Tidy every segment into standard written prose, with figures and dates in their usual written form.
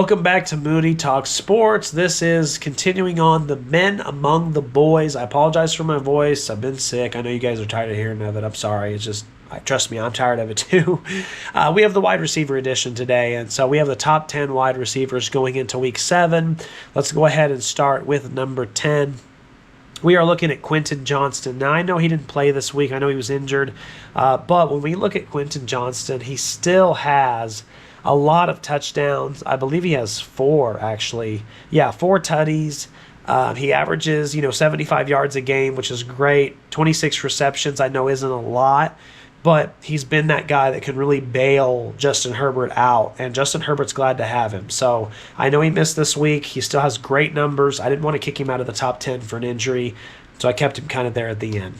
Welcome back to Moody Talk Sports. This is continuing on the men among the boys. I apologize for my voice. I've been sick. I know you guys are tired of hearing of it. I'm sorry. It's just, trust me, I'm tired of it too. We have the wide receiver edition today, and so we have the top 10 wide receivers going into week 7. Let's go ahead and start with number 10. We are looking at Quentin Johnston. Now, I know he didn't play this week. I know he was injured. But when we look at Quentin Johnston, he still has a lot of touchdowns. I believe he has 4, actually. Yeah, 4 tutties. He averages, 75 yards a game, which is great. 26 receptions, I know isn't a lot, but he's been that guy that can really bail Justin Herbert out, and Justin Herbert's glad to have him. So I know he missed this week. He still has great numbers. I didn't want to kick him out of the top 10 for an injury, so I kept him kind of there at the end.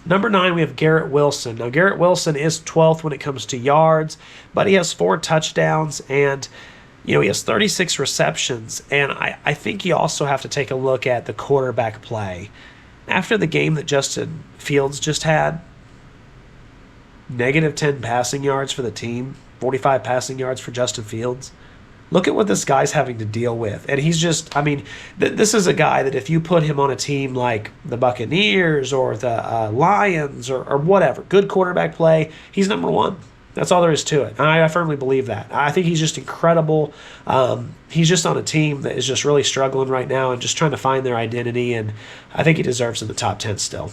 Number 9, we have Garrett Wilson. Now, Garrett Wilson is 12th when it comes to yards, but he has 4 touchdowns, and he has 36 receptions. And I think you also have to take a look at the quarterback play. After the game that Justin Fields just had, negative 10 passing yards for the team, 45 passing yards for Justin Fields. Look at what this guy's having to deal with. And he's just, this is a guy that if you put him on a team like the Buccaneers or the Lions or whatever, good quarterback play, he's number 1. That's all there is to it. I firmly believe that. I think he's just incredible. He's just on a team that is just really struggling right now and just trying to find their identity, and I think he deserves in the top 10 still.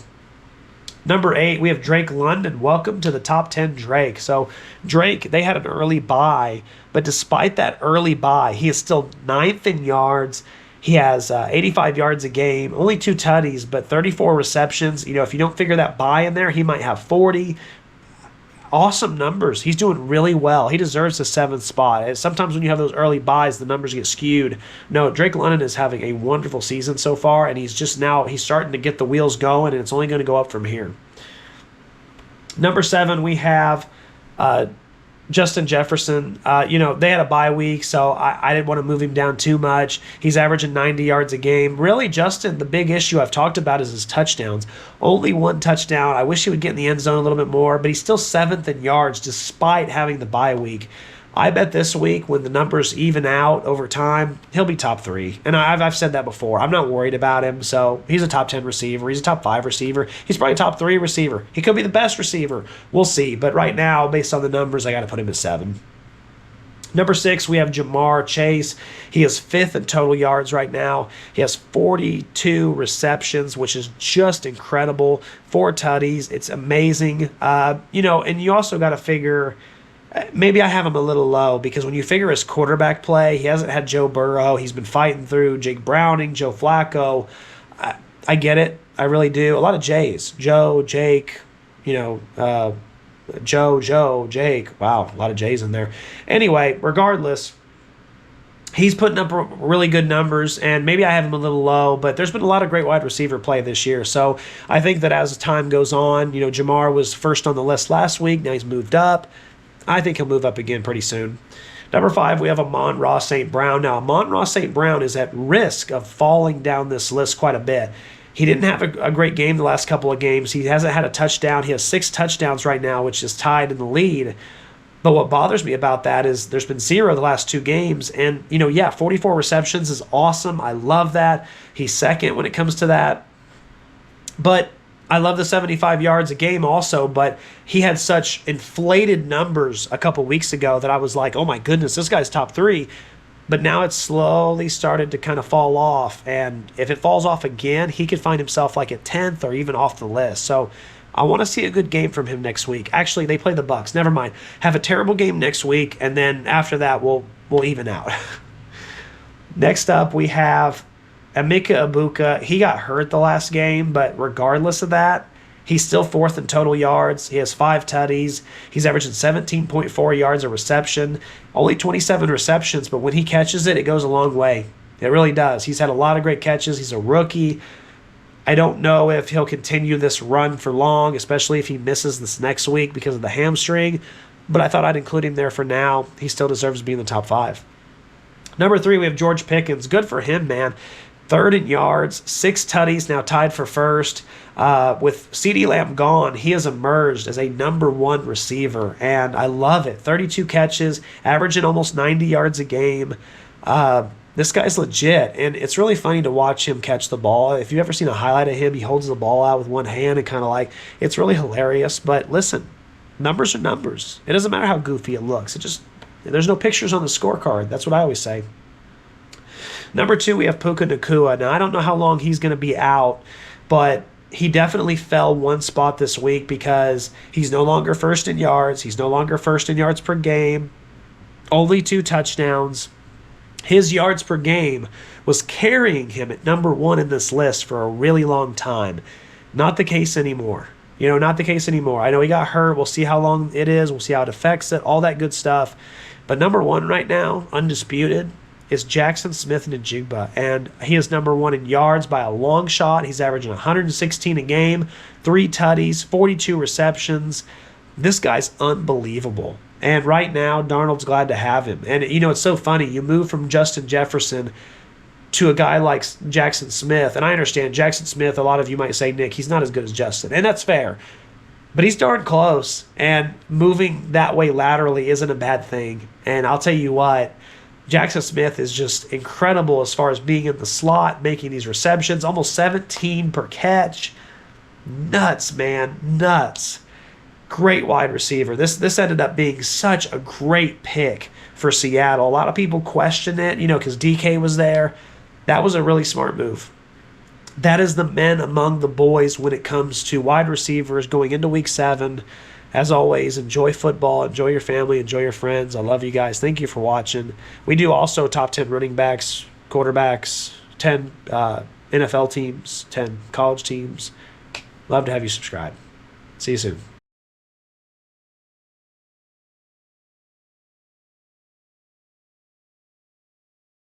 Number 8, we have Drake London. Welcome to the top 10, Drake. So Drake, they had an early bye, but despite that early bye, he is still 9th in yards. He has 85 yards a game, only 2 tutties, but 34 receptions. If you don't figure that bye in there, he might have 40. Awesome numbers. He's doing really well. He deserves the 7th spot. And sometimes when you have those early buys, the numbers get skewed. No, Drake London is having a wonderful season so far, and he's starting to get the wheels going, and it's only going to go up from here. Number 7, we have Justin Jefferson. They had a bye week, so I didn't want to move him down too much. He's averaging 90 yards a game. Really, Justin, the big issue I've talked about is his touchdowns. Only 1 touchdown. I wish he would get in the end zone a little bit more, but he's still 7th in yards despite having the bye week. I bet this week, when the numbers even out over time, he'll be top 3. And I've said that before. I'm not worried about him. So he's a top 10 receiver. He's a top 5 receiver. He's probably a top 3 receiver. He could be the best receiver. We'll see. But right now, based on the numbers, I got to put him at 7. Number 6, we have Jamar Chase. He is 5th in total yards right now. He has 42 receptions, which is just incredible. 4 tutties. It's amazing. And you also got to figure, maybe I have him a little low because when you figure his quarterback play, he hasn't had Joe Burrow. He's been fighting through Jake Browning, Joe Flacco. I get it. I really do. A lot of J's. Joe, Jake, Joe, Jake. Wow, a lot of J's in there. Anyway, regardless, he's putting up really good numbers, and maybe I have him a little low, but there's been a lot of great wide receiver play this year. So I think that as time goes on, Jamar was first on the list last week. Now he's moved up. I think he'll move up again pretty soon. Number 5, we have Amon-Ra St. Brown. Now, Amon-Ra St. Brown is at risk of falling down this list quite a bit. He didn't have a great game the last couple of games. He hasn't had a touchdown. He has 6 touchdowns right now, which is tied in the lead. But what bothers me about that is there's been 0 the last 2 games. And, 44 receptions is awesome. I love that. He's 2nd when it comes to that. But I love the 75 yards a game also, but he had such inflated numbers a couple weeks ago that I was like, oh my goodness, this guy's top 3. But now it's slowly started to kind of fall off. And if it falls off again, he could find himself like at 10th or even off the list. So I want to see a good game from him next week. Actually, they play the Bucs. Never mind. Have a terrible game next week, and then after that, we'll even out. Next up, we have Emeka Egbuka. He got hurt the last game, but regardless of that, he's still 4th in total yards. He has 5 tutties. He's averaging 17.4 yards a reception. Only 27 receptions, but when he catches it, it goes a long way. It really does. He's had a lot of great catches. He's a rookie. I don't know if he'll continue this run for long, especially if he misses this next week because of the hamstring, but I thought I'd include him there for now. He still deserves to be in the top 5. Number 3, we have George Pickens. Good for him, man. third in yards, 6 tutties, now tied for first. With CeeDee Lamb gone, he has emerged as a #1 receiver, and I love it. 32 catches, averaging almost 90 yards a game. This guy's legit, and it's really funny to watch him catch the ball. If you've ever seen a highlight of him, he holds the ball out with one hand and kind of like, it's really hilarious. But listen, numbers are numbers. It doesn't matter how goofy it looks. There's no pictures on the scorecard. That's what I always say. Number 2, we have Puka Nacua. Now, I don't know how long he's going to be out, but he definitely fell one spot this week because he's no longer first in yards. He's no longer first in yards per game. Only 2 touchdowns. His yards per game was carrying him at #1 in this list for a really long time. Not the case anymore. Not the case anymore. I know he got hurt. We'll see how long it is. We'll see how it affects it, all that good stuff. But #1 right now, undisputed, is Jackson Smith-Njigba, and he is #1 in yards by a long shot. He's averaging 116 a game, 3 tutties, 42 receptions. This guy's unbelievable. And right now, Darnold's glad to have him. And, it's so funny. You move from Justin Jefferson to a guy like Jackson Smith. And I understand Jackson Smith, a lot of you might say, Nick, he's not as good as Justin. And that's fair. But he's darn close. And moving that way laterally isn't a bad thing. And I'll tell you what, Jackson Smith is just incredible as far as being in the slot, making these receptions, almost 17 per catch. Nuts, man. Nuts. Great wide receiver. This ended up being such a great pick for Seattle. A lot of people question it, because DK was there. That was a really smart move. That is the men among the boys when it comes to wide receivers going into Week 7. As always, enjoy football, enjoy your family, enjoy your friends. I love you guys. Thank you for watching. We do also top 10 running backs, quarterbacks, 10 NFL teams, 10 college teams. Love to have you subscribe. See you soon.